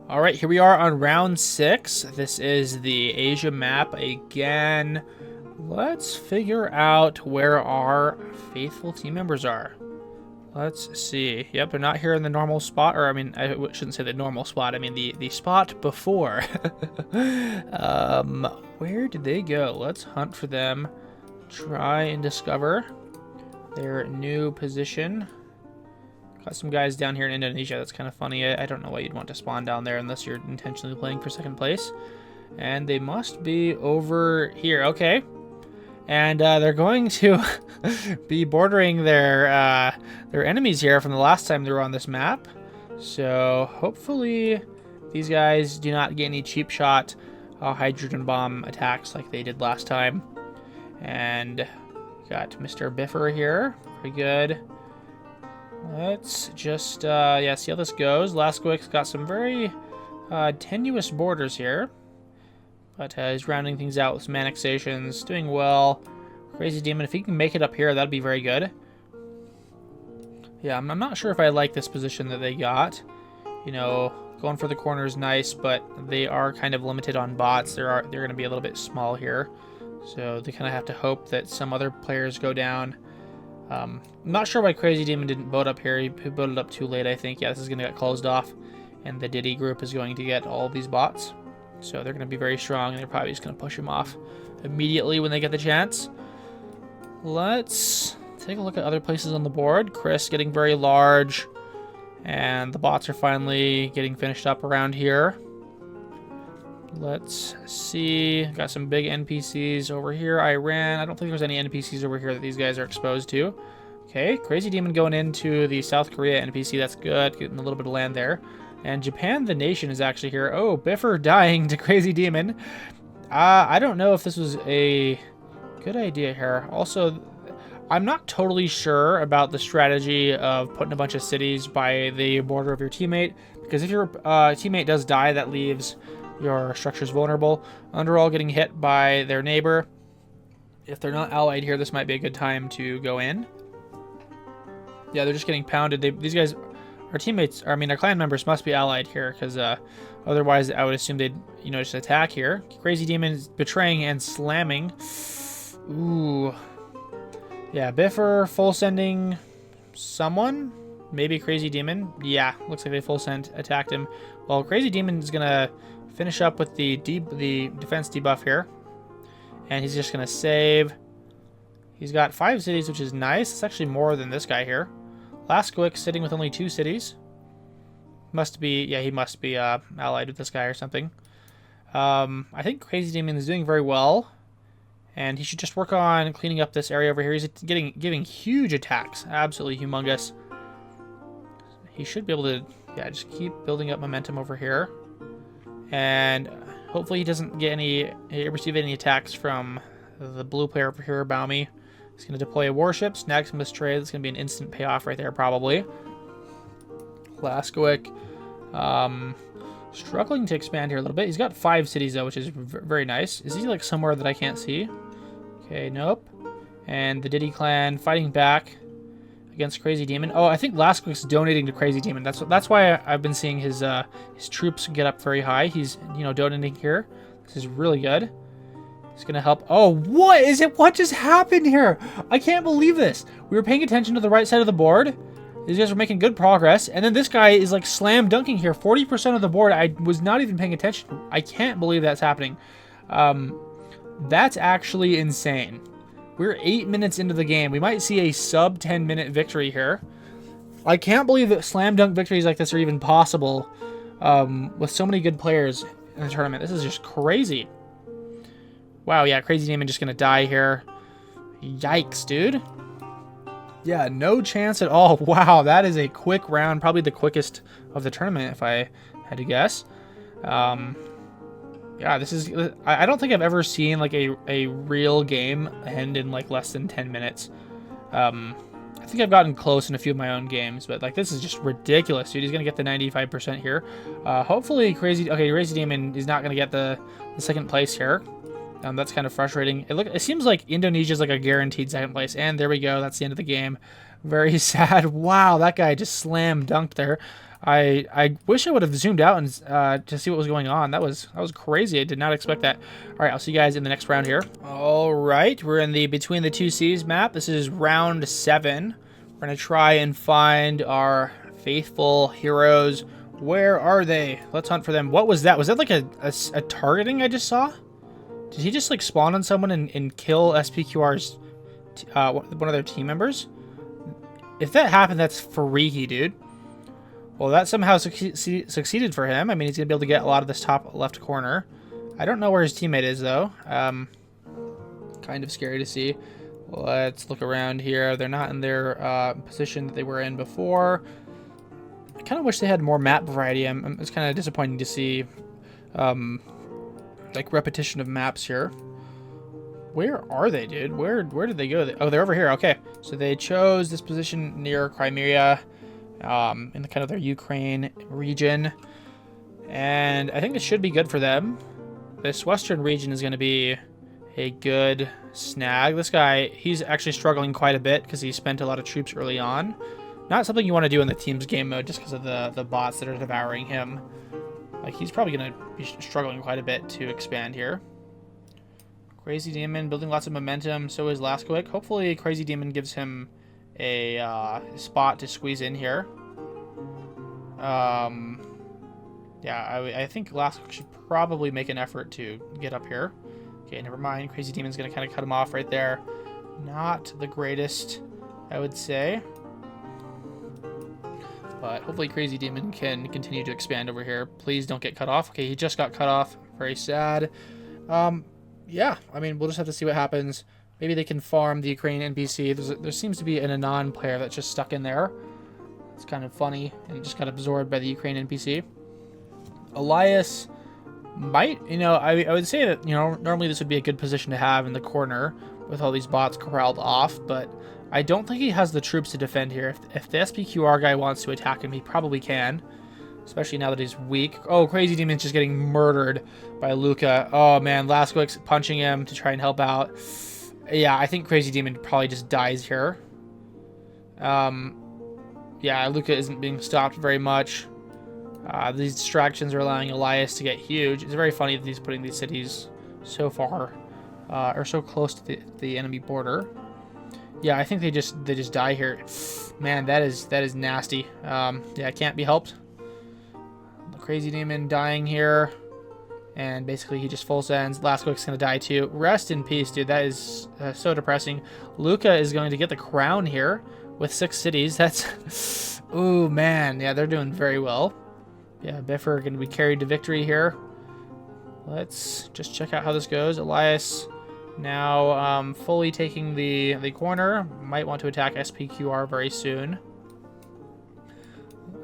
All right, here we are on round 6. This is the Asia map again. Let's figure out where our faithful team members are. Let's see. Yep, they're not here in the normal spot, or I mean, I shouldn't say the normal spot. I mean the spot before. Where did they go? Let's hunt for them. Try and discover their new position. Got some guys down here in Indonesia. That's kind of funny. I don't know why you'd want to spawn down there unless you're intentionally playing for second place. And they must be over here. Okay. And they're going to be bordering their enemies here from the last time they were on this map. So hopefully these guys do not get any cheap shot hydrogen bomb attacks like they did last time. And got Mr. Biffer here. Pretty good. Let's just, yeah, see how this goes. Laskowick's got some very tenuous borders here. But he's rounding things out with some annexations. Doing well. Crazy Demon, if he can make it up here, that'd be very good. Yeah, I'm not sure if I like this position that they got. You know, going for the corner is nice, but they are kind of limited on bots. They're going to be a little bit small here. So they kind of have to hope that some other players go down. I'm not sure why Crazy Demon didn't boat up here. He boated up too late, I think. Yeah, this is going to get closed off. And the Diddy group is going to get all of these bots. So they're going to be very strong, and they're probably just going to push him off immediately when they get the chance. Let's take a look at other places on the board. Chris getting very large. And the bots are finally getting finished up around here. Let's see. Got some big NPCs over here. Iran. I don't think there's any NPCs over here that these guys are exposed to. Okay, Crazy Demon going into the South Korea NPC. That's good. Getting a little bit of land there. And Japan, the nation, is actually here. Oh, Biffer dying to Crazy Demon. I don't know if this was a good idea here. Also, I'm not totally sure about the strategy of putting a bunch of cities by the border of your teammate. Because if your teammate does die, that leaves your structure's vulnerable. Underall getting hit by their neighbor. If they're not allied here, this might be a good time to go in. Yeah, they're just getting pounded. These guys, our teammates, I mean, our clan members must be allied here, because otherwise I would assume they'd, you know, just attack here. Crazy Demon is betraying and slamming. Ooh. Yeah, Biffer full sending someone. Maybe Crazy Demon. Yeah, looks like they full sent attacked him. Well, Crazy Demon is gonna finish up with the defense debuff here. And he's just going to save. He's got 5 cities, which is nice. It's actually more than this guy here. Laskowick sitting with only 2 cities. Must be, yeah, he must be allied with this guy or something. I think Crazy Demon is doing very well. And he should just work on cleaning up this area over here. He's giving huge attacks. Absolutely humongous. He should be able to, yeah, just keep building up momentum over here. And hopefully he doesn't get receive any attacks from the blue player over here, Baumi. He's going to deploy a warship, snag some of this trade. That's going to be an instant payoff right there, probably. Laskowick, struggling to expand here a little bit. He's got 5 cities, though, which is very nice. Is he, like, somewhere that I can't see? Okay, nope. And the Diddy clan fighting back against Crazy Demon. Oh, I think Laskowick's donating to Crazy Demon. That's why I've been seeing his troops get up very high. He's, you know, donating here. This is really good. It's gonna help. Oh, what is it? What just happened here? I can't believe this. We were paying attention to the right side of the board. These guys were making good progress, and then this guy is like slam dunking here. 40% of the board. I was not even paying attention. I can't believe that's happening. That's actually insane. We're 8 minutes into the game. We might see a sub 10-minute victory here. I can't believe that slam dunk victories like this are even possible with so many good players in the tournament. This is just crazy. Wow, yeah, Crazy Demon just going to die here. Yikes, dude. Yeah, no chance at all. Wow, that is a quick round. Probably the quickest of the tournament, if I had to guess. Yeah, this is... I don't think I've ever seen, like, a real game end in, like, less than 10 minutes. I think I've gotten close in a few of my own games, but, like, this is just ridiculous, dude. He's going to get the 95% here. Hopefully Crazy Demon is not going to get the second place here. That's kind of frustrating. It seems like Indonesia's like a guaranteed second place, and there we go. That's the end of the game. Very sad. Wow, that guy just slam dunked there. I wish I would have zoomed out and to see what was going on. That was crazy. I did not expect that. All right, I'll see you guys in the next round here. All right, we're in the Between the Two Seas map. This is round 7. We're gonna try and find our faithful heroes. Where are they? Let's hunt for them. What was that? Was that like a targeting I just saw? Did he just like spawn on someone and kill SPQR's one of their team members? If that happened, that's freaky, dude. Well, that somehow succeeded for him. I mean, he's going to be able to get a lot of this top left corner. I don't know where his teammate is, though. Kind of scary to see. Let's look around here. They're not in their position that they were in before. I kind of wish they had more map variety. It's kind of disappointing to see like repetition of maps here. Where are they, dude? Where did they go? Oh, they're over here. Okay, so they chose this position near Crimea, in the kind of their Ukraine region, and I think this should be good for them. This western region is going to be a good snag. This guy, he's actually struggling quite a bit because he spent a lot of troops early on. Not something you want to do in the team's game mode just because of the bots that are devouring him. Like, he's probably going to be struggling quite a bit to expand here. Crazy Demon building lots of momentum. So is Laskovic. Hopefully Crazy Demon gives him a spot to squeeze in here. Yeah, I think Laskovic should probably make an effort to get up here. Okay, never mind. Crazy Demon's going to kind of cut him off right there. Not the greatest, I would say. But hopefully Crazy Demon can continue to expand over here. Please don't get cut off. Okay, he just got cut off. Very sad. Yeah, I mean, we'll just have to see what happens. Maybe they can farm the Ukrainian NPC. There seems to be an Anon player that's just stuck in there. It's kind of funny and just got absorbed by the Ukrainian NPC. Elias might, I would say that, normally this would be a good position to have in the corner with all these bots corralled off, but I don't think he has the troops to defend here. If the SPQR guy wants to attack him, he probably can. Especially now that he's weak. Oh, Crazy Demon's just getting murdered by Luca. Oh, man. Laskovic's punching him to try and help out. Yeah, I think Crazy Demon probably just dies here. Yeah, Luca isn't being stopped very much. These distractions are allowing Elias to get huge. It's very funny that he's putting these cities so far, or so close to the enemy border. Yeah, I think they just die here. Man, that is nasty. Yeah, it can't be helped. Crazy Demon dying here, and basically he just full sends. Laskovic's gonna die too. Rest in peace, dude. That is so depressing. Luca is going to get the crown here with 6 cities. That's ooh, man. Yeah, they're doing very well. Yeah, Biffer gonna be carried to victory here. Let's just check out how this goes. Elias now fully taking the corner. Might want to attack SPQR very soon.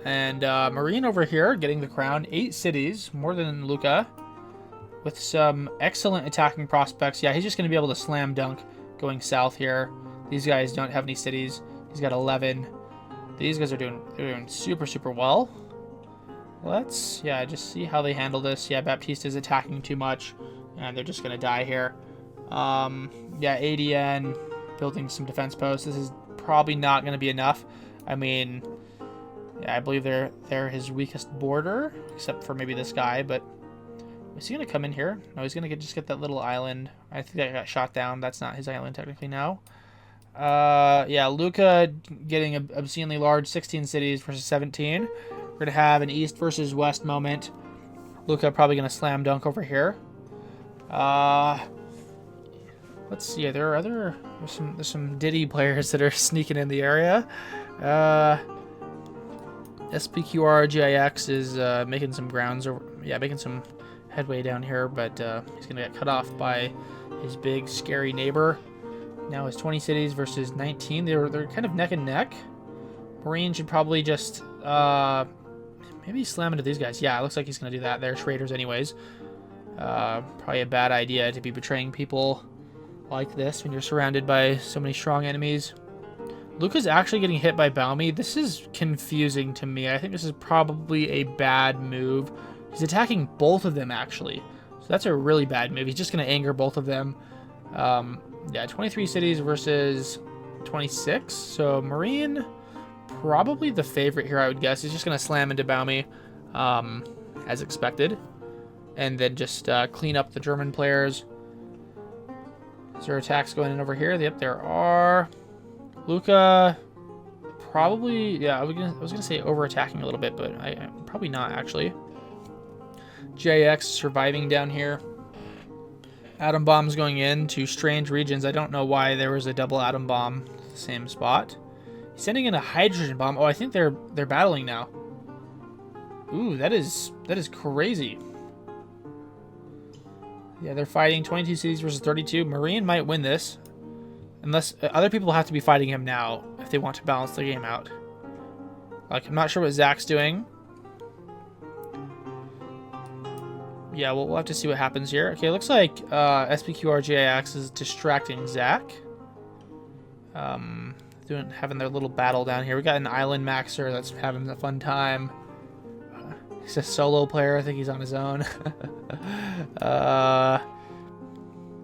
And Marine over here getting the crown. 8 cities, more than Luca, with some excellent attacking prospects. Yeah, he's just going to be able to slam dunk going south here. These guys don't have any cities. He's got 11. These guys are doing super, super well. Let's, just see how they handle this. Yeah, Baptiste is attacking too much, and they're just going to die here. Yeah, ADN building some defense posts. This is probably not going to be enough. I mean, yeah, I believe they're his weakest border, except for maybe this guy, but is he going to come in here? No, he's going to just get that little island. I think that got shot down. That's not his island technically now. Yeah, Luca getting obscenely large, 16 cities versus 17. We're going to have an east versus west moment. Luca probably going to slam dunk over here. Let's see. There's some Diddy players that are sneaking in the area. SPQR GIX is making some grounds, making some headway down here, but he's going to get cut off by his big, scary neighbor. Now it's 20 cities versus 19. They're kind of neck and neck. Marine should probably just maybe slam into these guys. Yeah, it looks like he's going to do that. They're traitors anyways. Probably a bad idea to be betraying people like this when you're surrounded by so many strong enemies. Luca's actually getting hit by Baumi. This is confusing to me. I think this is probably a bad move. He's attacking both of them, actually. So that's a really bad move. He's just going to anger both of them. Yeah, 23 cities versus 26. So Marine, probably the favorite here, I would guess. He's just going to slam into Baumi, as expected. And then just clean up the German players. Is there attacks going in over here? Yep, there are. Luca, probably, yeah, I was gonna say over-attacking a little bit, but I probably not, actually. JX surviving down here. Atom bombs going in to strange regions. I don't know why there was a double atom bomb same spot. Sending in a hydrogen bomb. Oh, I think they're battling now. Ooh, that is crazy. Yeah, they're fighting 22 cities versus 32. Marine might win this. Unless other people have to be fighting him now if they want to balance the game out. Like, I'm not sure what Zach's doing. Yeah, we'll have to see what happens here. Okay, looks like SPQRJX is distracting Zach. Having their little battle down here. We got an island maxer that's having a fun time. He's a solo player. I think he's on his own.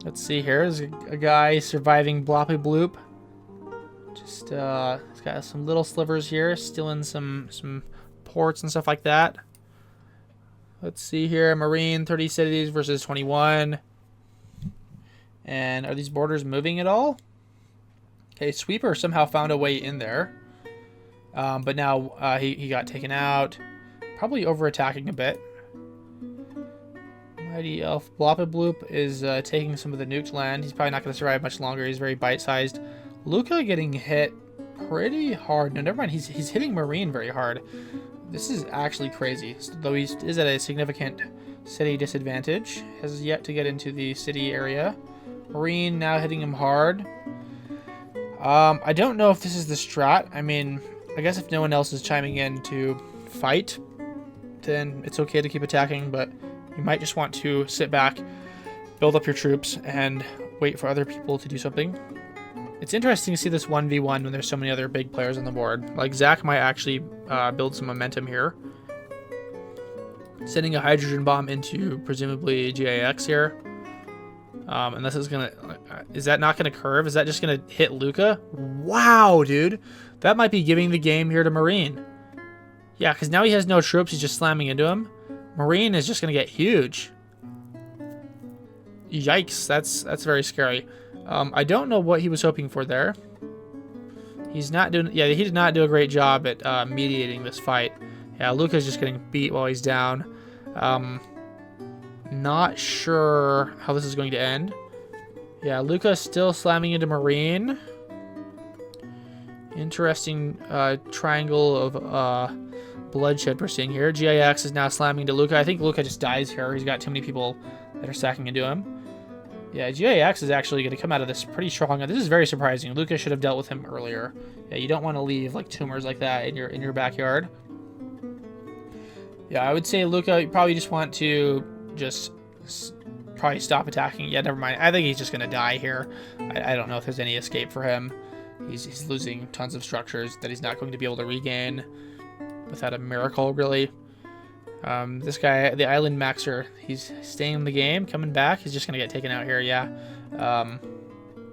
Let's see here. There's a guy surviving Bloppy Bloop. Just he's got some little slivers here, stealing some ports and stuff like that. Let's see here. Marine, 30 cities versus 21. And are these borders moving at all? Okay, Sweeper somehow found a way in there. But now he got taken out. Probably over-attacking a bit. Mighty Elf Bloppabloop is taking some of the nuked land. He's probably not going to survive much longer. He's very bite-sized. Luca getting hit pretty hard. No, never mind. He's hitting Marine very hard. This is actually crazy. Though he is at a significant city disadvantage. Has yet to get into the city area. Marine now hitting him hard. I don't know if this is the strat. I mean, I guess if no one else is chiming in to fight, then it's okay to keep attacking, but you might just want to sit back, build up your troops, and wait for other people to do something. It's interesting to see this 1v1 when there's so many other big players on the board. Like, Zach might actually build some momentum here. Sending a hydrogen bomb into, presumably, GAX here. And this is gonna... is that not gonna curve? Is that just gonna hit Luca? Wow, dude! That might be giving the game here to Marine. Yeah, because now he has no troops. He's just slamming into him. Marine is just gonna get huge. Yikes! That's very scary. I don't know what he was hoping for there. He's not doing... yeah, he did not do a great job at mediating this fight. Yeah, Luca's just getting beat while he's down. Not sure how this is going to end. Yeah, Luca's still slamming into Marine. Interesting triangle of bloodshed we're seeing here. GIX is now slamming into Luca. I think Luca just dies here. He's got too many people that are stacking into him. Yeah, GIX is actually going to come out of this pretty strong. This is very surprising. Luca should have dealt with him earlier. Yeah, you don't want to leave like tumors like that in your backyard. Yeah, I would say Luca, you probably just want to just probably stop attacking. Yeah, never mind. I think he's just going to die here. I don't know if there's any escape for him. He's losing tons of structures that he's not going to be able to regain without a miracle, really. This guy, the Island Maxer, he's staying in the game, coming back. He's just going to get taken out here, yeah.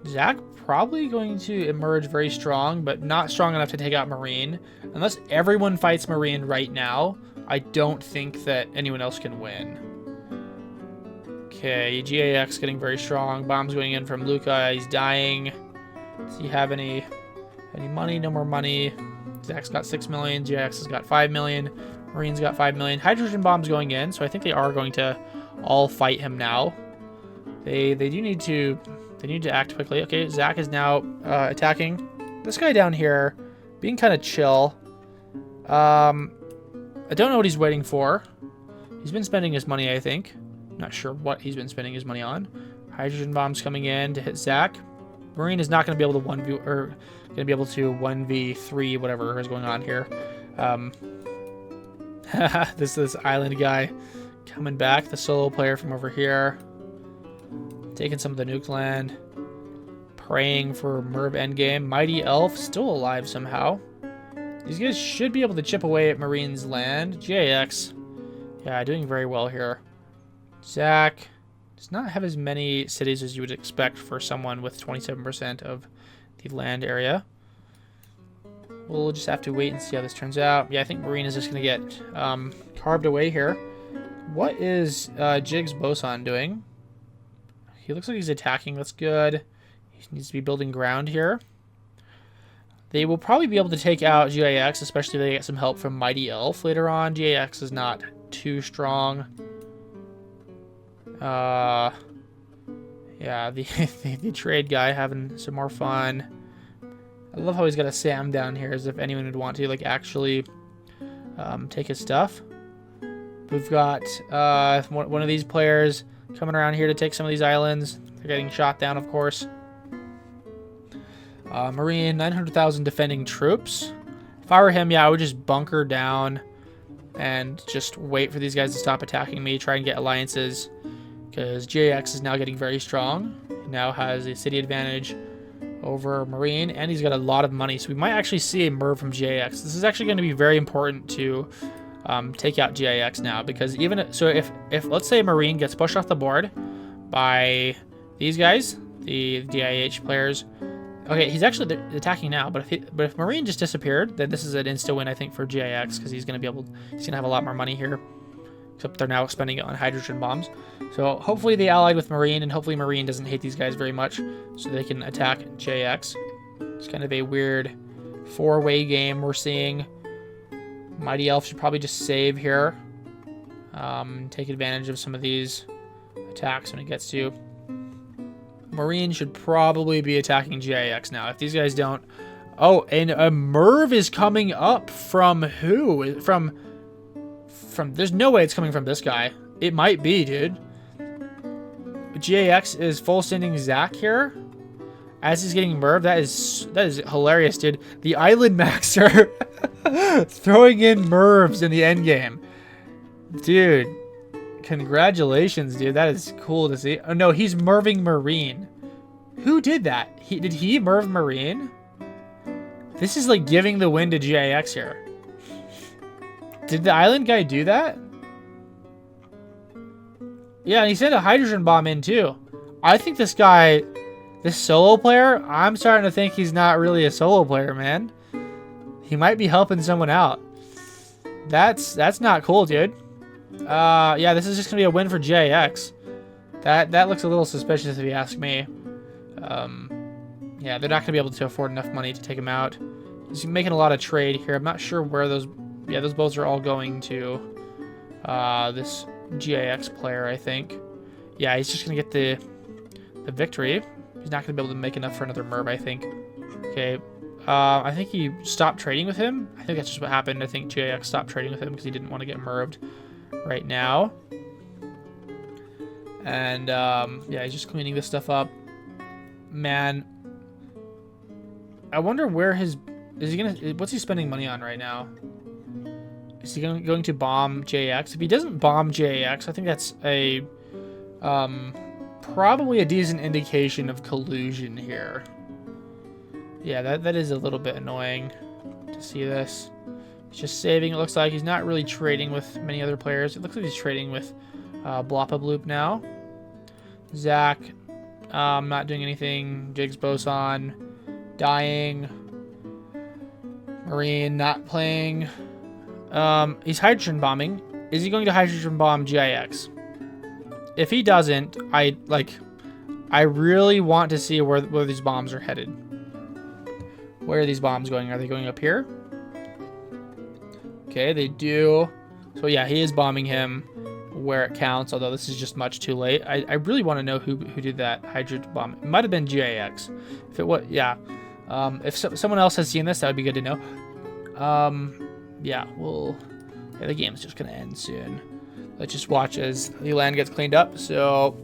Zach probably going to emerge very strong, but not strong enough to take out Marine. Unless everyone fights Marine right now, I don't think that anyone else can win. Okay, GAX getting very strong. Bombs going in from Luca. He's dying. Does he have any money? No more money. Zach's got 6 million. GAX has got 5 million. Marine's got 5 million. Hydrogen bombs going in, so I think they are going to all fight him now. They do need to act quickly. Okay, Zach is now attacking this guy down here, being kind of chill. I don't know what he's waiting for. He's been spending his money, I think. Not sure what he's been spending his money on. Hydrogen bombs coming in to hit Zach. Marine is not going to be able to 1v3 whatever is going on here. This island guy coming back, the solo player from over here, taking some of the nuke land, praying for Merv endgame. Mighty Elf still alive somehow. These guys should be able to chip away at Marine's land. GAX, yeah, doing very well here. Zach Does not have as many cities as you would expect for someone with 27% of the land area. We'll just have to wait and see how this turns out. Yeah, I think Marine is just going to get carved away here. What is Jig's Boson doing? He looks like he's attacking. That's good. He needs to be building ground here. They will probably be able to take out GIX, especially if they get some help from Mighty Elf later on. GIX is not too strong. Yeah, the trade guy having some more fun. I love how he's got a Sam down here, as if anyone would want to like actually take his stuff. We've got one of these players coming around here to take some of these islands. They're getting shot down, of course. Marine, 900,000 defending troops. If I were him, yeah, I would just bunker down and just wait for these guys to stop attacking me, try and get alliances, because GAX is now getting very strong. He now has a city advantage over Marine, and he's got a lot of money, so we might actually see a merv from GAX. This is actually going to be very important to take out GAX now, because even so, if let's say Marine gets pushed off the board by these guys, the DIH players. Okay, he's actually attacking now, but if Marine just disappeared, then this is an insta win, I think, for GIX, because he's gonna have a lot more money here. Except they're now spending it on hydrogen bombs. So hopefully they allied with Marine, and hopefully Marine doesn't hate these guys very much, so they can attack GIX. It's kind of a weird four-way game we're seeing. Mighty Elf should probably just save here. Take advantage of some of these attacks when it gets to. Marine should probably be attacking GIX now. If these guys don't... Oh, and a merv is coming up from who? From... There's no way it's coming from this guy. It might be, dude. GAX is full sending Zach here. As he's getting merv. That is hilarious, dude. The Island Maxer throwing in mervs in the end game. Dude. Congratulations, dude. That is cool to see. Oh, no, he's merving Marine. Who did that? Did he merv Marine? This is like giving the win to GIX here. Did the island guy do that? Yeah, and he sent a hydrogen bomb in too. I think this guy, this solo player, I'm starting to think he's not really a solo player, man. He might be helping someone out. That's not cool, dude. Yeah, this is just gonna be a win for GIX. That looks a little suspicious if you ask me. Yeah, they're not gonna be able to afford enough money to take him out. He's making a lot of trade here. I'm not sure where those... Yeah, those boats are all going to this GIX player, I think. Yeah, he's just gonna get the victory. He's not gonna be able to make enough for another merv, I think. Okay. I think he stopped trading with him. I think that's just what happened. I think GIX stopped trading with him because he didn't want to get merved right now. And yeah, he's just cleaning this stuff up. Man, I wonder where his... what's he spending money on right now? Is he going to bomb JX? If he doesn't bomb JX, I think that's a probably a decent indication of collusion here. Yeah, that is a little bit annoying to see this. He's just saving, it looks like. He's not really trading with many other players. It looks like he's trading with Blopabloop now. Zach, not doing anything. Jigs Boson, dying. Marine, not playing. He's hydrogen bombing. Is he going to hydrogen bomb GIX? If he doesn't, I really want to see where these bombs are headed. Where are these bombs going? Are they going up here? Okay, they do. So yeah, he is bombing him where it counts, although this is just much too late. I really want to know who did that hydrogen bomb. It might have been GIX. If it was, yeah. If someone else has seen this, that would be good to know. Yeah, the game's just gonna end soon. Let's just watch as the land gets cleaned up. So,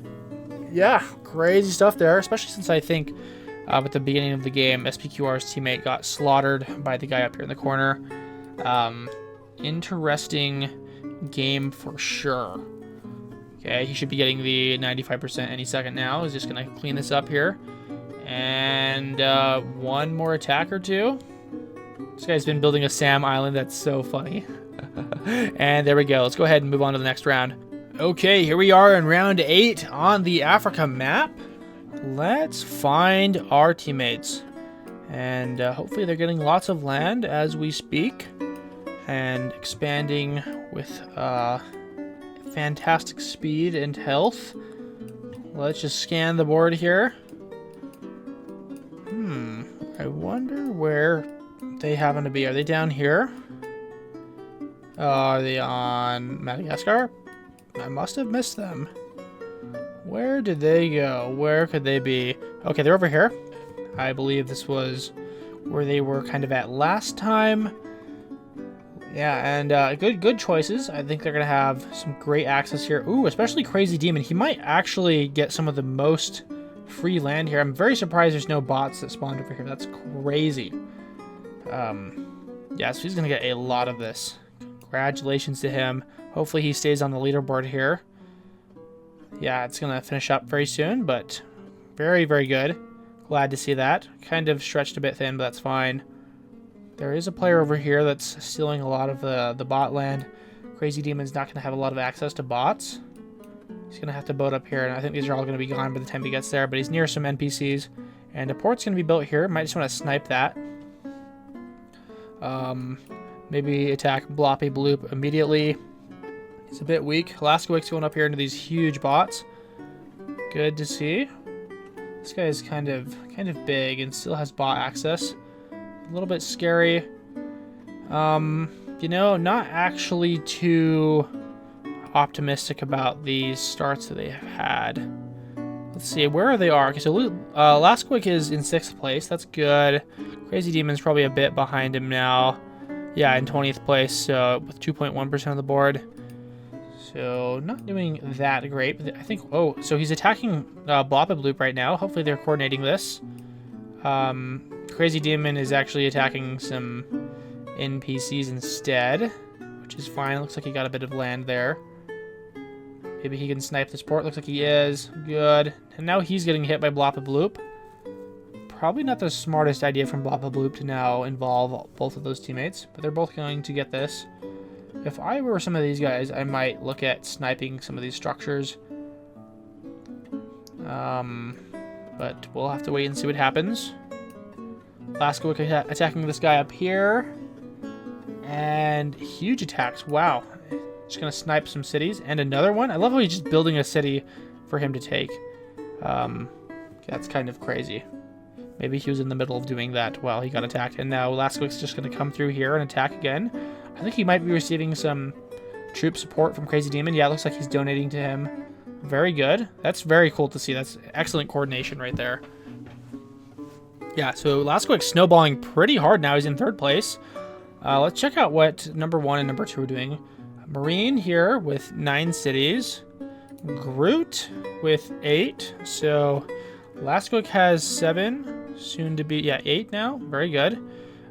yeah, crazy stuff there, especially since I think at the beginning of the game, SPQR's teammate got slaughtered by the guy up here in the corner. Interesting game for sure. Okay, he should be getting the 95% any second now. He's just gonna clean this up here. And one more attack or two. This guy's been building a Sam Island. That's so funny. And there we go. Let's go ahead and move on to the next round. Okay, here we are in round 8 on the Africa map. Let's find our teammates. And hopefully they're getting lots of land as we speak. And expanding with fantastic speed and health. Let's just scan the board here. I wonder where they happen to be. Are they down here? Are they on Madagascar? I must have missed them. Where did they go? Where could they be? Okay, they're over here. I believe this was where they were kind of at last time. Yeah, and good choices. I think they're going to have some great access here. Ooh, especially Crazy Demon. He might actually get some of the most free land here. I'm very surprised there's no bots that spawned over here. That's crazy. Yeah, so he's going to get a lot of this. Congratulations to him. Hopefully he stays on the leaderboard here. Yeah, it's going to finish up very soon, but very, very good. Glad to see that. Kind of stretched a bit thin, but that's fine. There is a player over here that's stealing a lot of the bot land. Crazy Demon's not going to have a lot of access to bots. He's going to have to boat up here, and I think these are all going to be gone by the time he gets there, but he's near some NPCs. And a port's going to be built here. Might just want to snipe that. Maybe attack Bloppy Bloop immediately. He's a bit weak. Laskowic's going up here into these huge bots. Good to see. This guy is kind of big and still has bot access. A little bit scary. You know, not actually too optimistic about these starts that they have had. Let's see, where they are. Okay, so Laskowic is in 6th place. That's good. Crazy Demon's probably a bit behind him now. Yeah, in 20th place, so with 2.1% of the board. So not doing that great. But I think, oh, so he's attacking Bloppy Bloop right now. Hopefully they're coordinating this. Crazy Demon is actually attacking some NPCs instead, which is fine. Looks like he got a bit of land there. Maybe he can snipe this port. Looks like he is. Good. And now he's getting hit by Bloppy Bloop. Probably not the smartest idea from Bloppy Bloop to now involve both of those teammates, but they're both going to get this. If I were some of these guys, I might look at sniping some of these structures. But we'll have to wait and see what happens. Laskowic attacking this guy up here. And huge attacks. Wow. Just going to snipe some cities. And another one. I love how he's just building a city for him to take. That's kind of crazy. Maybe he was in the middle of doing that while he got attacked. And now Laskowic's just going to come through here and attack again. I think he might be receiving some troop support from Crazy Demon. Yeah, it looks like he's donating to him. Very good. That's very cool to see. That's excellent coordination right there. Yeah, so Laskowic's snowballing pretty hard now. He's in 3rd place. Let's check out what number 1 and number 2 are doing. Marine here with 9 cities. Groot with 8. So Laskowic has 7. Soon to be, yeah, 8 now. Very good.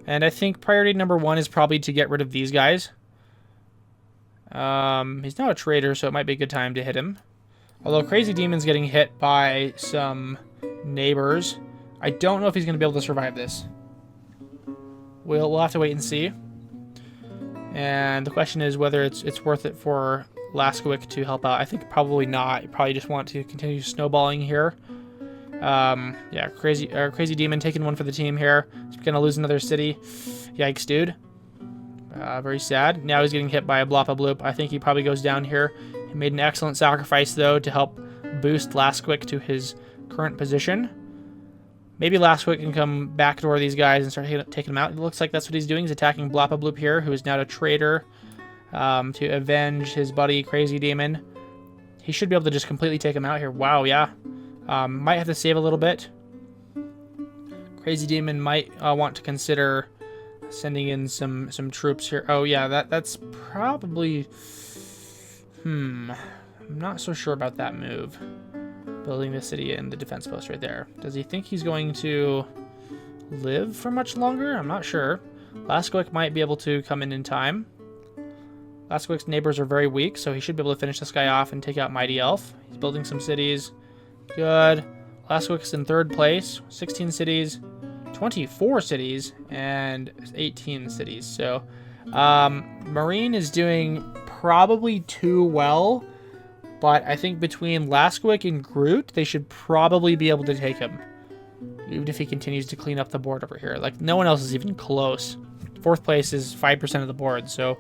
And I think priority number 1 is probably to get rid of these guys. He's now a traitor, so it might be a good time to hit him. Although Crazy Demon's getting hit by some neighbors. I don't know if he's going to be able to survive this. We'll have to wait and see. And the question is whether it's worth it for Laskowic to help out. I think probably not. You probably just want to continue snowballing here. Yeah, Crazy Demon taking one for the team here. He's going to lose another city. Yikes, dude. Very sad. Now he's getting hit by a Bloppy Bloop. I think he probably goes down here. He made an excellent sacrifice, though, to help boost Laskowic to his current position. Maybe Laskowic can come backdoor these guys and start taking them out. It looks like that's what he's doing. He's attacking Bloppy Bloop here, who is now a traitor, to avenge his buddy Crazy Demon. He should be able to just completely take him out here. Wow, yeah. Might have to save a little bit. Crazy Demon might want to consider sending in some troops here. Oh, yeah, that's probably... I'm not so sure about that move. Building the city and the defense post right there. Does he think he's going to live for much longer? I'm not sure. Laskowic might be able to come in time. Laskowic's neighbors are very weak, so he should be able to finish this guy off and take out Mighty Elf. He's building some cities. Good. Laskowic's in 3rd place. 16 cities, 24 cities, and 18 cities. So, Marine is doing probably too well But I think between Lasquik and Groot, they should probably be able to take him. Even if he continues to clean up the board over here. Like, no one else is even close. 4th place is 5% of the board. So,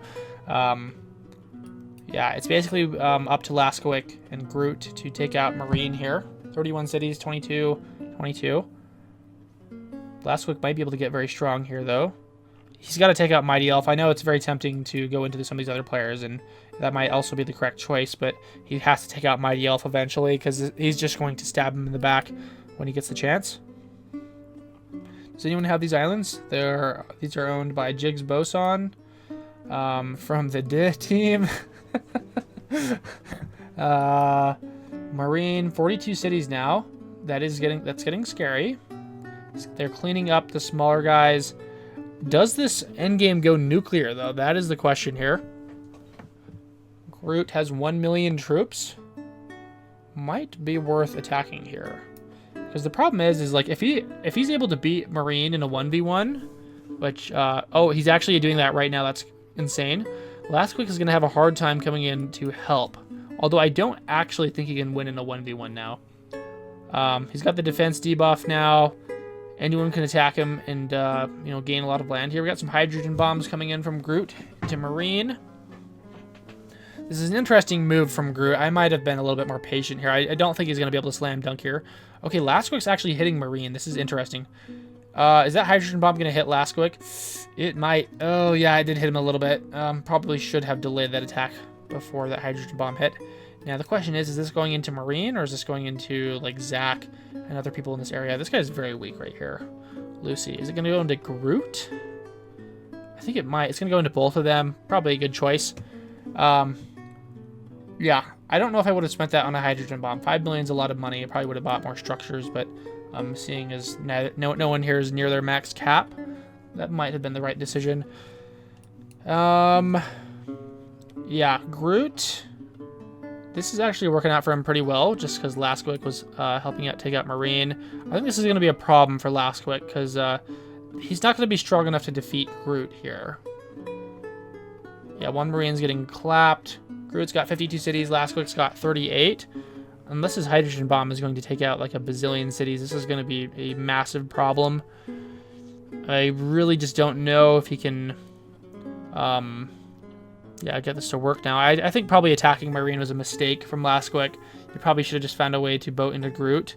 yeah, it's basically up to Lasquik and Groot to take out Marine here. 31 cities, 22, 22. Lasquik might be able to get very strong here, though. He's got to take out Mighty Elf. I know it's very tempting to go into some of these other players, and that might also be the correct choice, but he has to take out Mighty Elf eventually, because he's just going to stab him in the back when he gets the chance. Does anyone have these islands? These are owned by Jigs Boson from the team. Marine, 42 cities now. That's getting scary. They're cleaning up the smaller guys. Does this endgame go nuclear, though? That is the question here. Groot has 1 million troops. Might be worth attacking here. Because the problem is like, if he's able to beat Marine in a 1v1, which, oh, he's actually doing that right now. That's insane. Lasquik is going to have a hard time coming in to help. Although I don't actually think he can win in a 1v1 now. He's got the defense debuff now. Anyone can attack him and, you know, gain a lot of land here. We got some hydrogen bombs coming in from Groot to Marine. This is an interesting move from Groot. I might have been a little bit more patient here. I don't think he's going to be able to slam dunk here. Okay, Lasquik's actually hitting Marine. This is interesting. Is that hydrogen bomb going to hit Lasquik? It might. Oh, yeah, I did hit him a little bit. Probably should have delayed that attack before that hydrogen bomb hit. Now, the question is this going into Marine or is this going into, like, Zach and other people in this area? This guy's very weak right here. Lucy. Is it going to go into Groot? I think it might. It's going to go into both of them. Probably a good choice. Yeah, I don't know if I would have spent that on a hydrogen bomb. 5 million is a lot of money. I probably would have bought more structures, but seeing as no one here is near their max cap, that might have been the right decision. Yeah, Groot. This is actually working out for him pretty well, just because Lasquik was helping out take out Marine. I think this is going to be a problem for Lasquik, because he's not going to be strong enough to defeat Groot here. Yeah, one Marine's getting clapped. Groot's got 52 cities. Lasquik's got 38. Unless his hydrogen bomb is going to take out like a bazillion cities, this is going to be a massive problem. I really just don't know if he can... yeah, get this to work now. I think probably attacking Marine was a mistake from Lasquik. He probably should have just found a way to boat into Groot.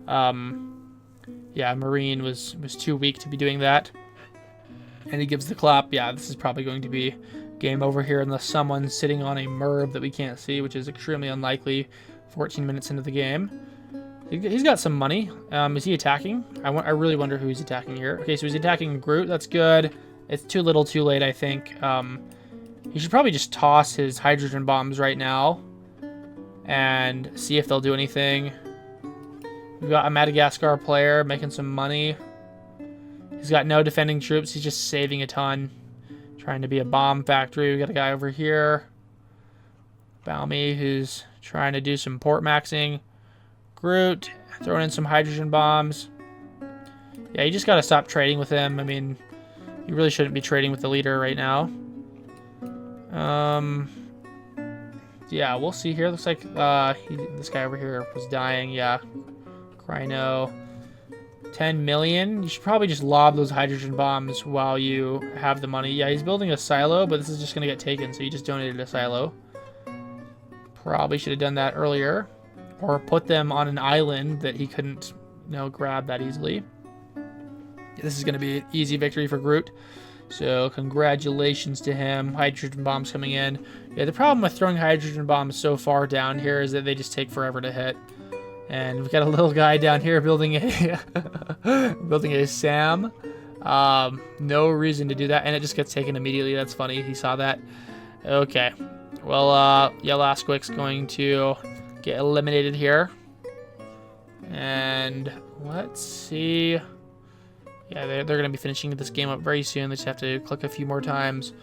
Yeah, Marine was too weak to be doing that. And he gives the clap. Yeah, this is probably going to be game over here unless someone's sitting on a Merb that we can't see, which is extremely unlikely 14 minutes into the game. He's got some money. Is he attacking? I really wonder who he's attacking here. Okay, so he's attacking Groot. That's good. It's too little too late, I think. He should probably just toss his hydrogen bombs right now and see if they'll do anything. We've got a Madagascar player making some money. He's got no defending troops. He's just saving a ton. Trying to be a bomb factory. We got a guy over here. Balmy, who's trying to do some port maxing. Groot, throwing in some hydrogen bombs. Yeah, you just got to stop trading with him. I mean, you really shouldn't be trading with the leader right now. Yeah, we'll see here. Looks like this guy over here was dying. Yeah, Kryno. 10 million. You should probably just lob those hydrogen bombs while you have the money. Yeah, he's building a silo, but this is just going to get taken, so he just donated a silo. Probably should have done that earlier. Or put them on an island that he couldn't, you know, grab that easily. This is going to be an easy victory for Groot. So, congratulations to him. Hydrogen bombs coming in. Yeah, the problem with throwing hydrogen bombs so far down here is that they just take forever to hit. And we've got a little guy down here building a building a SAM. No reason to do that, and it just gets taken immediately. That's funny. He saw that. Okay. Well, yeah, Lasquik's going to get eliminated here. And let's see. Yeah, they're going to be finishing this game up very soon. They just have to click a few more times.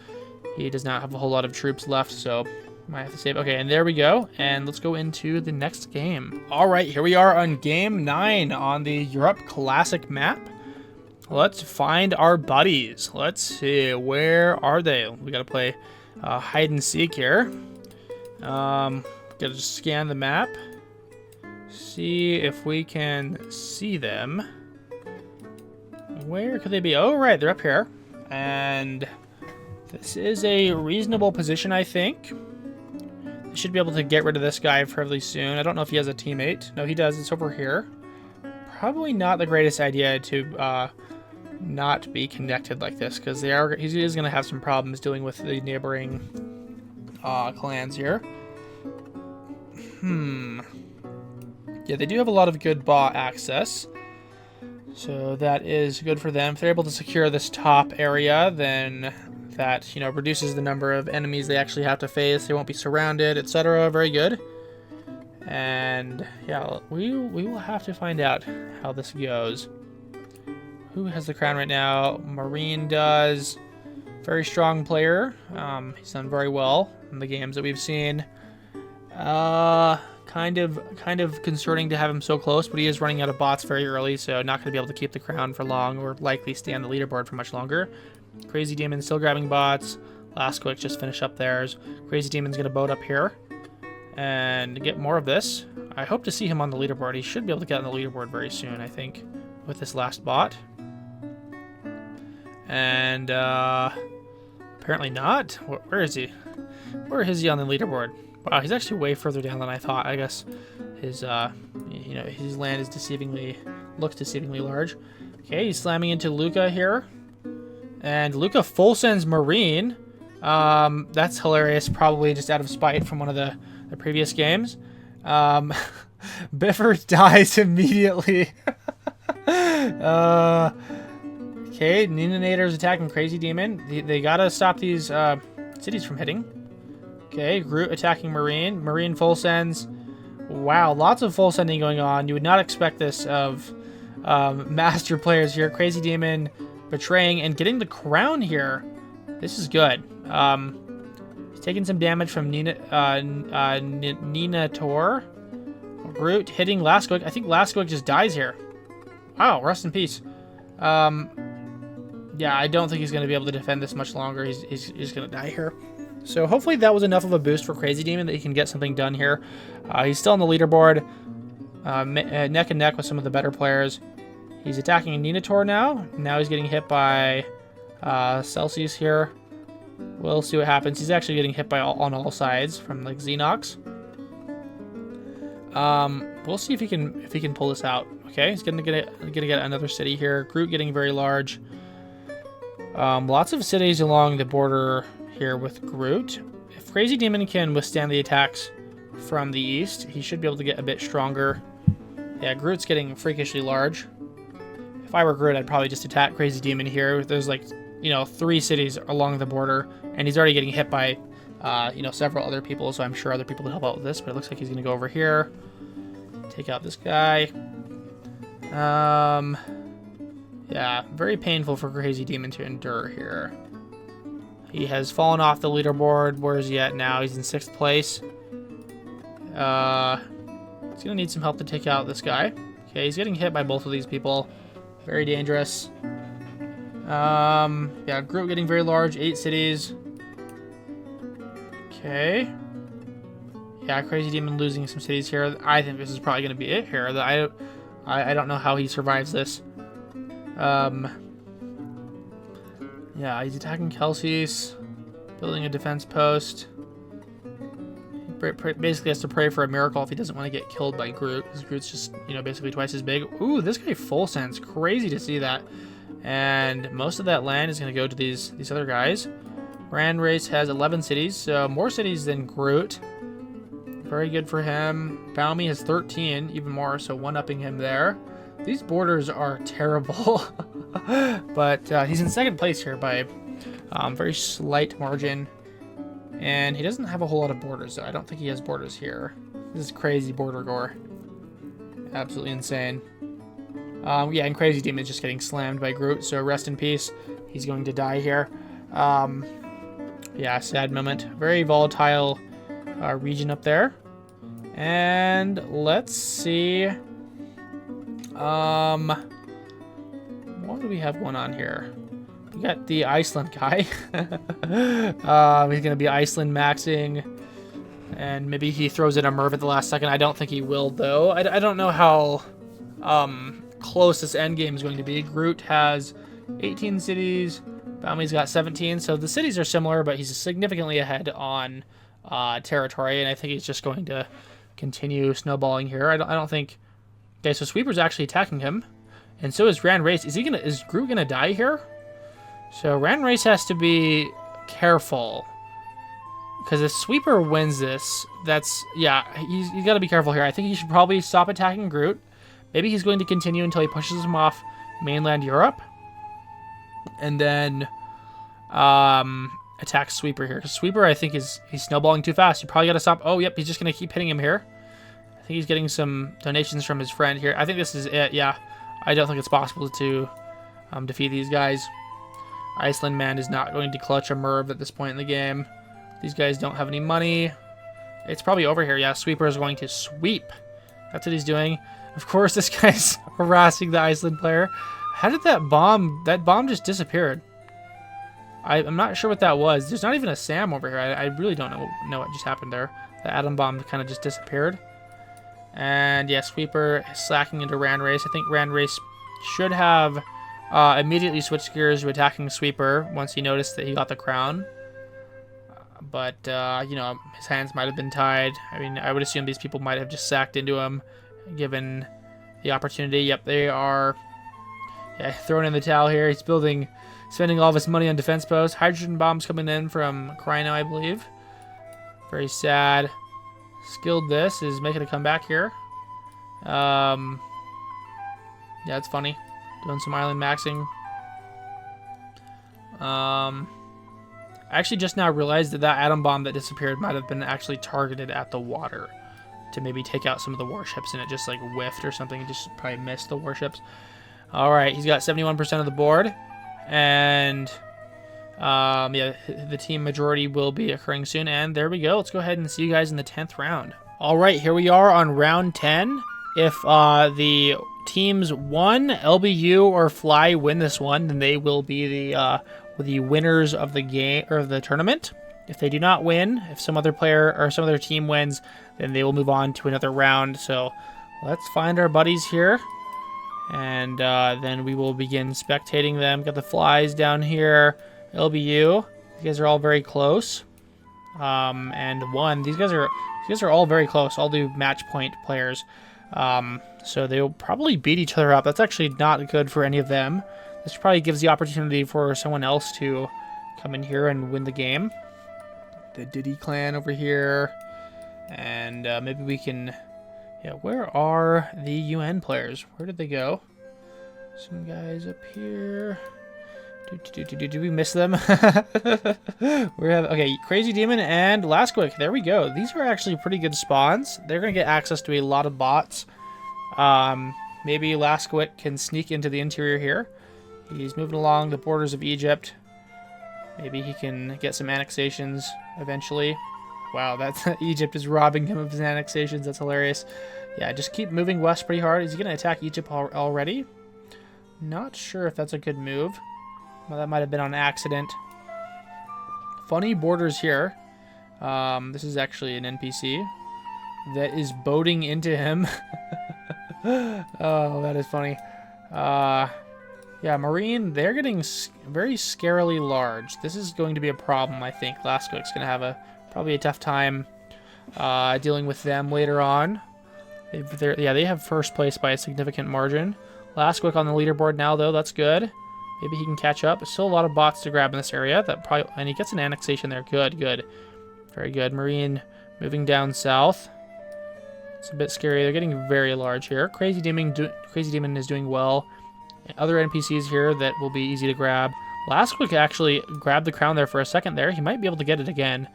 He does not have a whole lot of troops left, so might have to save. Okay, and there we go. And let's go into the next game. All right, here we are on game 9 on the Europe Classic map. Let's find our buddies. Let's see, where are they? We got to play hide and seek here. Gotta just scan the map. See if we can see them. Where could they be? Oh, right, they're up here. And this is a reasonable position, I think. They should be able to get rid of this guy fairly soon. I don't know if he has a teammate. No, he does. It's over here. Probably not the greatest idea to not be connected like this, because he is going to have some problems dealing with the neighboring clans here. Yeah, they do have a lot of good bot access, so that is good for them. If they're able to secure this top area, then that, you know, reduces the number of enemies they actually have to face. They won't be surrounded, etc. Very good. And yeah, we will have to find out how this goes. Who has the crown right now? Marine does. Very strong player. He's done very well in the games that we've seen. Kind of concerning to have him so close, but he is running out of bots very early, so not going to be able to keep the crown for long, or likely stay on the leaderboard for much longer. Crazy Demon still grabbing bots. Last Quick just finished up theirs. Crazy Demon's going to boat up here and get more of this. I hope to see him on the leaderboard. He should be able to get on the leaderboard very soon, I think, with this last bot. And apparently not. Where is he? Where is he on the leaderboard? Wow, he's actually way further down than I thought. I guess his you know, his land is looks deceivingly large. Okay, he's slamming into Luca here, and Luca full sends Marine. That's hilarious. Probably just out of spite from one of the previous games. Bifford dies immediately. Okay, Nininator's attacking Crazy Demon. They gotta stop these cities from hitting. Okay, Groot attacking Marine. Marine full sends. Wow, lots of full sending going on. You would not expect this of master players here. Crazy Demon betraying and getting the crown here. This is good. He's taking some damage from Ninator. Groot hitting Last Quick. I think Last Quick just dies here. Wow, rest in peace. Yeah, I don't think he's going to be able to defend this much longer. He's going to die here. So hopefully that was enough of a boost for Crazy Demon that he can get something done here. He's still on the leaderboard, neck and neck with some of the better players. He's attacking Ninator now. Now he's getting hit by Celsius here. We'll see what happens. He's actually getting hit by on all sides from like Xenox. We'll see if he can pull this out. Okay, he's gonna get another city here. Groot getting very large. Lots of cities along the border here with Groot. If Crazy Demon can withstand the attacks from the east, he should be able to get a bit stronger. Yeah, Groot's getting freakishly large. If I were Groot, I'd probably just attack Crazy Demon here. There's like, you know, 3 cities along the border, and he's already getting hit by, you know, several other people, so I'm sure other people would help out with this, but it looks like he's going to go over here. Take out this guy. Yeah, very painful for Crazy Demon to endure here. He has fallen off the leaderboard. Where is he at now? He's in 6th place. He's going to need some help to take out this guy. Okay, he's getting hit by both of these people. Very dangerous. Yeah, Groot getting very large. 8 cities. Okay. Yeah, Crazy Demon losing some cities here. I think this is probably going to be it here. I don't know how he survives this. Yeah, he's attacking Kelsey's, building a defense post. He basically has to pray for a miracle if he doesn't want to get killed by Groot, because Groot's just, you know, basically twice as big. Ooh, this guy full sends. Crazy to see that. And most of that land is going to go to these other guys. Rand Race has 11 cities, so more cities than Groot. Very good for him. Baumi has 13, even more, so one-upping him there. These borders are terrible. But he's in 2nd place here by very slight margin. And he doesn't have a whole lot of borders, though. I don't think he has borders here. This is crazy border gore. Absolutely insane. Yeah, and Crazy Demon is just getting slammed by Groot, so rest in peace. He's going to die here. Yeah, sad moment. Very volatile region up there. And let's see. What do we have going on here? We got the Iceland guy. He's going to be Iceland maxing. And maybe he throws in a Merv at the last second. I don't think he will, though. I don't know how close this endgame is going to be. Groot has 18 cities. Baumi's got 17. So the cities are similar, but he's significantly ahead on territory. And I think he's just going to continue snowballing here. I don't think... Okay, so Sweeper's actually attacking him. And so is Ran Race. Is Groot gonna die here? So Ran Race has to be careful. Because if Sweeper wins this, yeah, he's got to be careful here. I think he should probably stop attacking Groot. Maybe he's going to continue until he pushes him off mainland Europe. And then attack Sweeper here. Because Sweeper, I think, he's snowballing too fast. You probably got to stop. Oh, yep, he's just going to keep hitting him here. I think he's getting some donations from his friend here. I think this is it, yeah. I don't think it's possible to defeat these guys. Iceland Man is not going to clutch a Merv at this point in the game. These guys don't have any money. It's probably over here. Yeah, Sweeper is going to sweep. That's what he's doing. Of course, this guy's harassing the Iceland player. How did that bomb just disappeared? I'm not sure what that was. There's not even a Sam over here. I really don't know what just happened there. The atom bomb kind of just disappeared. And yeah, Sweeper is slacking into Ran Race. I think Ran Race should have immediately switched gears to attacking Sweeper once he noticed that he got the crown. But, you know, his hands might have been tied. I mean, I would assume these people might have just sacked into him, given the opportunity. Yep, they are throwing in the towel here. He's spending all of his money on defense posts. Hydrogen bombs coming in from Kryno, I believe. Very sad. Skilled this is making a comeback here. Yeah, it's funny. Doing some island maxing. I actually just now realized that atom bomb that disappeared might have been actually targeted at the water to maybe take out some of the warships, and it just like whiffed or something. It just probably missed the warships. All right, he's got 71% of the board, and yeah, the team majority will be occurring soon. And there we go. Let's go ahead and see you guys in the 10th round. All right, here we are on round 10. If the teams 1, LBU, or Fly win this one, then they will be the winners of the game or of the tournament. If they do not win, if some other player or some other team wins, then they will move on to another round. So let's find our buddies here, and then we will begin spectating them. Got the Flies down here, LBU. These guys are all very close. And 1. These guys are all very close. All do match point players. So they'll probably beat each other up. That's actually not good for any of them. This probably gives the opportunity for someone else to come in here and win the game. The Diddy clan over here. And maybe we can... Yeah, where are the UN players? Where did they go? Some guys up here. Do we miss them? Okay, Crazy Demon and Lasquick. There we go. These are actually pretty good spawns. They're going to get access to a lot of bots. Maybe Lasquick can sneak into the interior here. He's moving along the borders of Egypt. Maybe he can get some annexations eventually. Wow, that's Egypt is robbing him of his annexations. That's hilarious. Yeah, just keep moving west pretty hard. Is he going to attack Egypt already? Not sure if that's a good move. Well, that might have been on accident. Funny borders here. This is actually an NPC that is boating into him. Oh, that is funny. Yeah, Marine, they're getting very scarily large. This is going to be a problem, I think. Lasquick's going to have probably a tough time dealing with them later on. They have first place by a significant margin. Lasquick on the leaderboard now, though. That's good. Maybe he can catch up. There's still a lot of bots to grab in this area. And he gets an annexation there. Good, good. Very good. Marine moving down south. It's a bit scary. They're getting very large here. Crazy Demon is doing well. Other NPCs here that will be easy to grab. Lasquick actually grabbed the crown there for a second there. He might be able to get it again.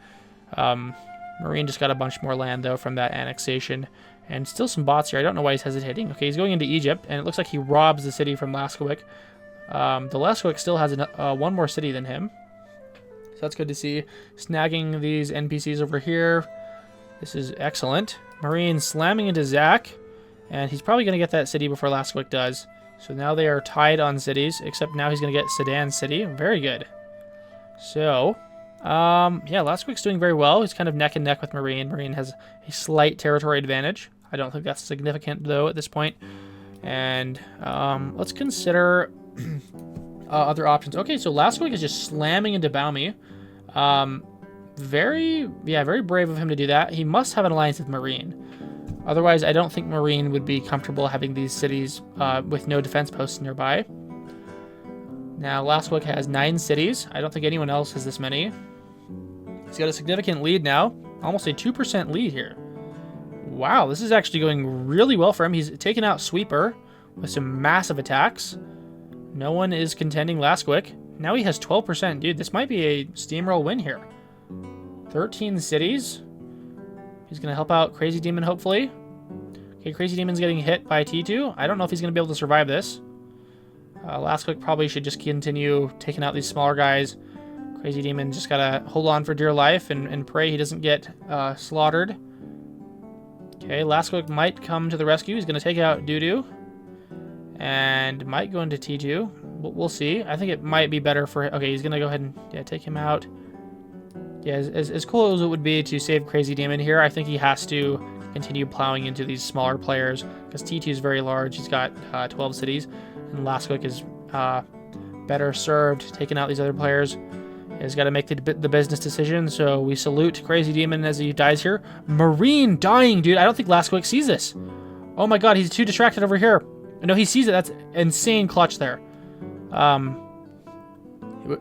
Marine just got a bunch more land, though, from that annexation. And still some bots here. I don't know why he's hesitating. Okay, he's going into Egypt, and it looks like he robs the city from Lasquick. The Lasquick still has one more city than him. So that's good to see. Snagging these NPCs over here. This is excellent. Marine slamming into Zach. And he's probably going to get that city before Lasquick does. So now they are tied on cities. Except now he's going to get Sedan City. Very good. So, Yeah, Lastquick's doing very well. He's kind of neck and neck with Marine. Marine has a slight territory advantage. I don't think that's significant, though, at this point. And let's consider other options. Okay, so Lastquick is just slamming into Baumi. Very brave of him to do that. He must have an alliance with Marine. Otherwise, I don't think Marine would be comfortable having these cities with no defense posts nearby. Now, Lastquick has 9 cities. I don't think anyone else has this many. He's got a significant lead now. Almost a 2% lead here. Wow, this is actually going really well for him. He's taken out Sweeper with some massive attacks. No one is contending Lastquick. Now he has 12%. Dude, this might be a steamroll win here. 13 cities. He's going to help out Crazy Demon, hopefully. Okay, Crazy Demon's getting hit by T2. I don't know if he's going to be able to survive this. Lastquick probably should just continue taking out these smaller guys. Crazy Demon just got to hold on for dear life and pray he doesn't get slaughtered. Okay, Lastquick might come to the rescue. He's going to take out Doodoo. And might go into T2. We'll see. I think it might be better for... Okay, he's going to go ahead and take him out. Yeah, as cool as it would be to save Crazy Demon here, I think he has to continue plowing into these smaller players. Because T2 is very large. He's got 12 cities. And Lastquick is better served taking out these other players. He's got to make the business decision, so we salute Crazy Demon as he dies here. Marine dying, dude. I don't think Lastquick sees this. Oh my god, he's too distracted over here. No, he sees it. That's insane clutch there.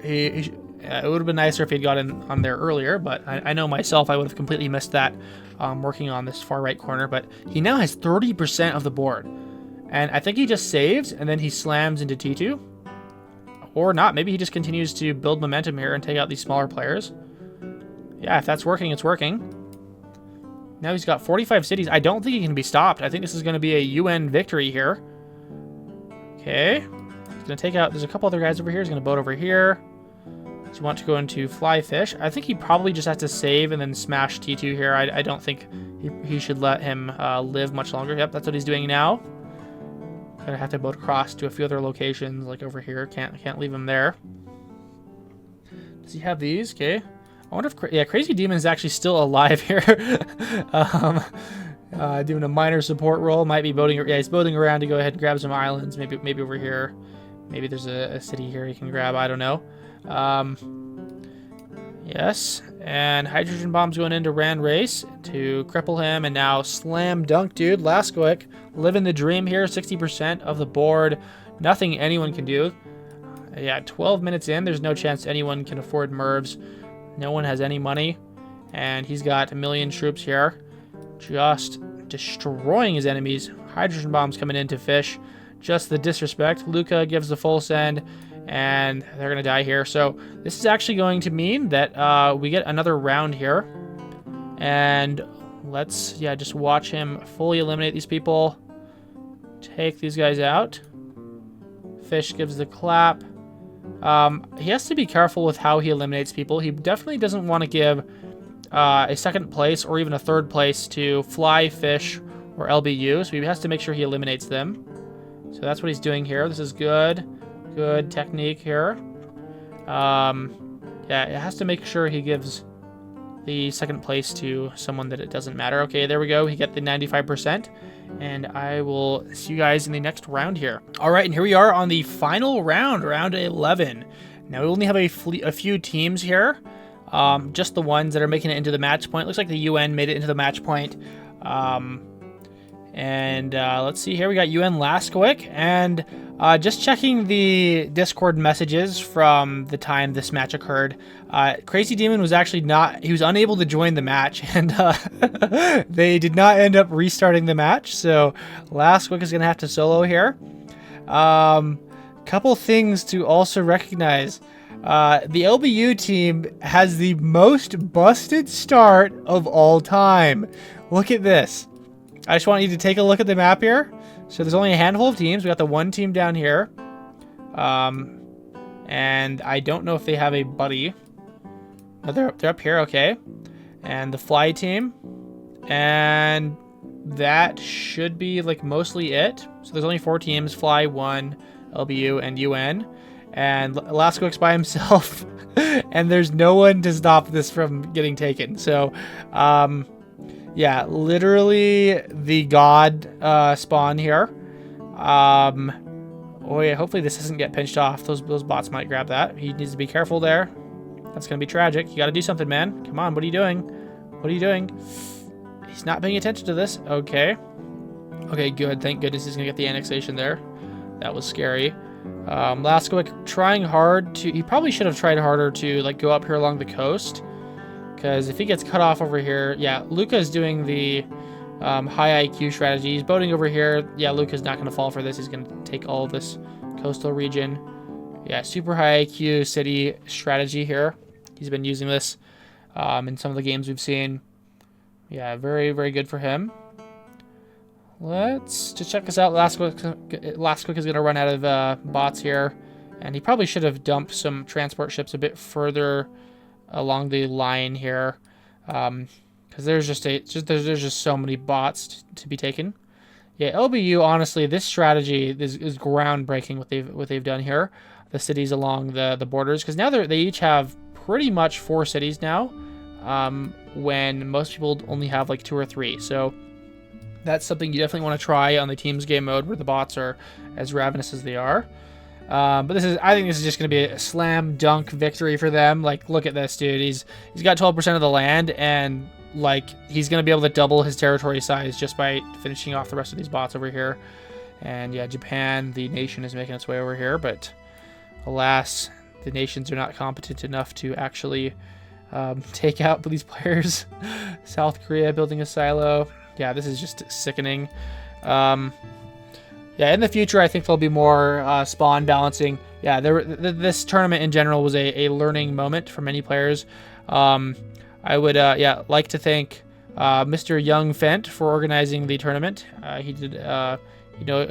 It would have been nicer if he'd got in on there earlier, but I know myself I would have completely missed that working on this far right corner. But he now has 30% of the board. And I think he just saves, and then he slams into T2. Or not. Maybe he just continues to build momentum here and take out these smaller players. Yeah, if that's working, it's working. Now he's got 45 cities. I don't think he can be stopped. I think this is going to be a UN victory here. Okay. He's going to take out... There's a couple other guys over here. He's going to boat over here. Does he want to go into Fly Fish? I think he probably just has to save and then smash T2 here. I don't think he should let him live much longer. Yep, that's what he's doing now. Gonna have to boat across to a few other locations, like over here. Can't leave him there. Does he have these? Okay. I wonder if... Yeah, Crazy Demon is actually still alive here. Doing a minor support role. Might be boating... Yeah, he's boating around to go ahead and grab some islands. Maybe over here. Maybe there's a city here he can grab. I don't know. Yes. And Hydrogen Bomb's going into Rand Race to cripple him. And now slam dunk, dude. Lastquick. Living the dream here. 60% of the board. Nothing anyone can do. Yeah, 12 minutes in. There's no chance anyone can afford Mervs. No one has any money. And he's got 1 million troops here. Just destroying his enemies. Hydrogen Bombs coming in to fish. Just the disrespect. Luca gives the full send. And they're going to die here. So this is actually going to mean that we get another round here. And let's, just watch him fully eliminate these people. Take these guys out. Fish gives the clap. He has to be careful with how he eliminates people. He definitely doesn't want to give a second place or even a third place to Fly, Fish, or LBU. So he has to make sure he eliminates them. So that's what he's doing here. This is good. Good technique here. Yeah, it has to make sure he gives the second place to someone that it doesn't matter. Okay, there we go. He got the 95%. And I will see you guys in the next round here. All right, and here we are on the final round, round 11. Now, we only have a few teams here. Just the ones that are making it into the match point. Looks like the UN made it into the match point. Let's see here. We got UN Lastquick. And just checking the Discord messages from the time this match occurred. Crazy Demon was actually he was unable to join the match. And they did not end up restarting the match. So Lastquick is going to have to solo here. Couple things to also recognize. The LBU team has the most busted start of all time. Look at this. I just want you to take a look at the map here. So there's only a handful of teams. We got the one team down here. And I don't know if they have a buddy. No, they're up here, okay. And the Fly team. And that should be like mostly it. So there's only 4 teams, Fly, 1, LBU, and UN. and Lasquix by himself, and there's no one to stop this from getting taken. So, yeah, literally the god spawn here. Oh yeah, hopefully this doesn't get pinched off. Those bots might grab that. He needs to be careful there. That's gonna be tragic. You gotta do something, man. Come on, what are you doing? What are you doing? He's not paying attention to this. Okay. Okay, good. Thank goodness he's gonna get the annexation there. That was scary. Lasquix trying hard to... He probably should have tried harder to like go up here along the coast. Because if he gets cut off over here... Yeah, Luca's doing the high IQ strategy. He's boating over here. Yeah, Luca's not going to fall for this. He's going to take all of this coastal region. Yeah, super high IQ city strategy here. He's been using this in some of the games we've seen. Yeah, very, very good for him. Let's just check this out. Lasquix is going to run out of bots here. And he probably should have dumped some transport ships a bit further along the line here. Because there's just so many bots to be taken. Yeah, LBU, honestly, this strategy is groundbreaking what they've done here. The cities along the borders. Because now they each have pretty much 4 cities now. When most people only have like 2 or 3. So that's something you definitely want to try on the teams game mode where the bots are as ravenous as they are. But I think this is just going to be a slam dunk victory for them. Like, look at this, dude. He's got 12% of the land, and like he's going to be able to double his territory size just by finishing off the rest of these bots over here. And yeah, Japan, the nation, is making its way over here, but alas, the nations are not competent enough to actually take out these players. South Korea building a silo. Yeah, this is just sickening. Yeah, in the future, I think there'll be more spawn balancing. Yeah, this tournament in general was a learning moment for many players. I would, like to thank Mr. Young Fent for organizing the tournament. He did, a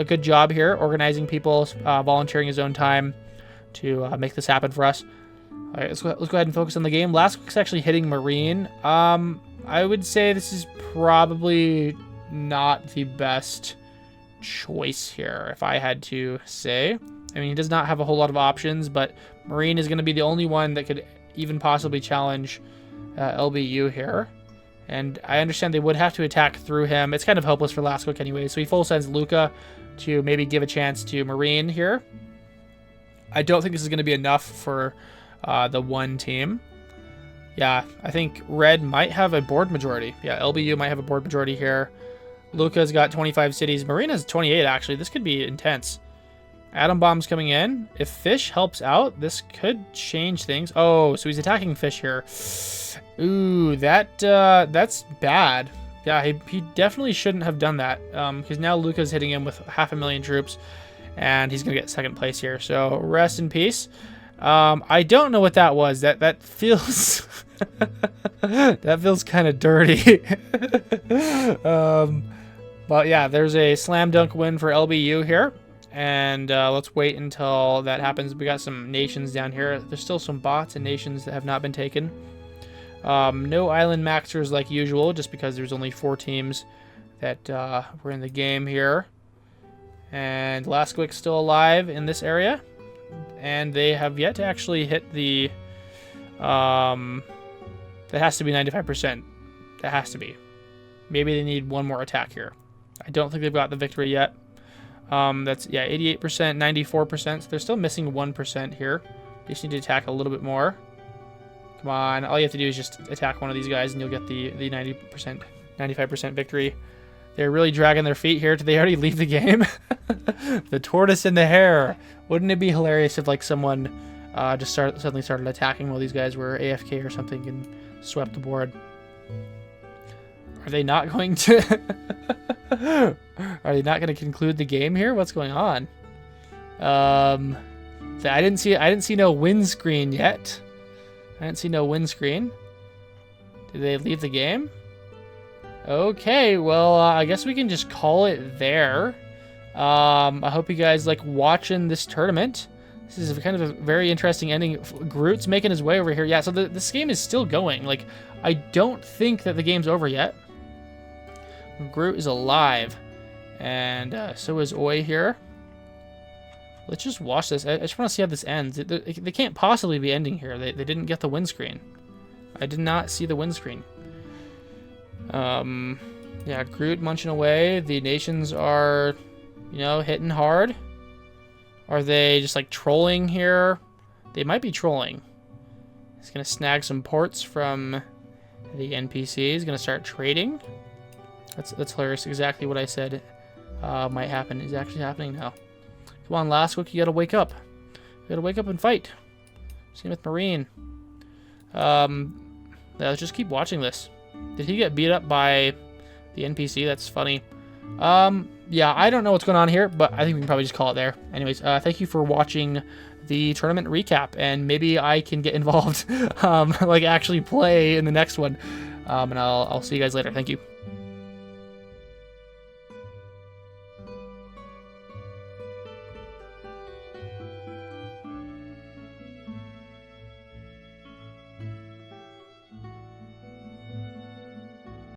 good job here, organizing people, volunteering his own time to make this happen for us. All right, let's go ahead and focus on the game. Lasquix actually hitting Marine. I would say this is probably not the best choice here, if I had to say. I mean, he does not have a whole lot of options, but Marine is going to be the only one that could even possibly challenge LBU here. And I understand they would have to attack through him. It's kind of hopeless for Lasquix anyway, so he full sends Luca to maybe give a chance to Marine here. I don't think this is going to be enough for the one team. Yeah, I think Red might have a board majority. Yeah, LBU might have a board majority here. Luca's got 25 cities. Marine has 28, actually. This could be intense. Atom bombs coming in. If Fish helps out, this could change things. Oh, so he's attacking Fish here. Ooh, that's bad. Yeah, he definitely shouldn't have done that. Because now Luca's hitting him with 500,000 troops. And he's going to get second place here. So, rest in peace. I don't know what that was. That feels... that feels kind of dirty. But yeah, there's a slam dunk win for LBU here. And let's wait until that happens. We got some nations down here. There's still some bots and nations that have not been taken. No island maxers like usual, just because there's only 4 teams that were in the game here. And Lasquix still alive in this area. And they have yet to actually hit the... that has to be 95%. That has to be. Maybe they need one more attack here. I don't think they've got the victory yet. That's, yeah, 88%, 94%. So they're still missing 1% here. They just need to attack a little bit more. Come on. All you have to do is just attack one of these guys and you'll get the 90%, 95% victory. They're really dragging their feet here. Did they already leave the game? The tortoise and the hare. Wouldn't it be hilarious if like someone just suddenly started attacking while these guys were AFK or something and swept the board? Are they not going to... Are they not going to conclude the game here? What's going on? I didn't see no win screen yet. I didn't see no win screen. Did they leave the game? Okay, well, I guess we can just call it there. I hope you guys like watching this tournament. This is kind of a very interesting ending. Groot's making his way over here. Yeah, so this game is still going. Like, I don't think that the game's over yet. Groot is alive. And so is Oi here. Let's just watch this. I just want to see how this ends. They can't possibly be ending here. They didn't get the windscreen. I did not see the windscreen. Yeah, Groot munching away. The nations are, you know, hitting hard. Are they just like trolling here? They might be trolling. He's gonna snag some ports from the NPC. He's gonna start trading. That's hilarious. Exactly what I said might happen is actually happening now. Come on, Lasquik, you gotta wake up. You gotta wake up and fight. Same with Marine. Yeah, let's just keep watching this. Did he get beat up by the NPC? That's funny. Yeah, I don't know what's going on here, but I think we can probably just call it there. Anyways, thank you for watching the tournament recap, and maybe I can get involved, like actually play in the next one. And I'll see you guys later. Thank you.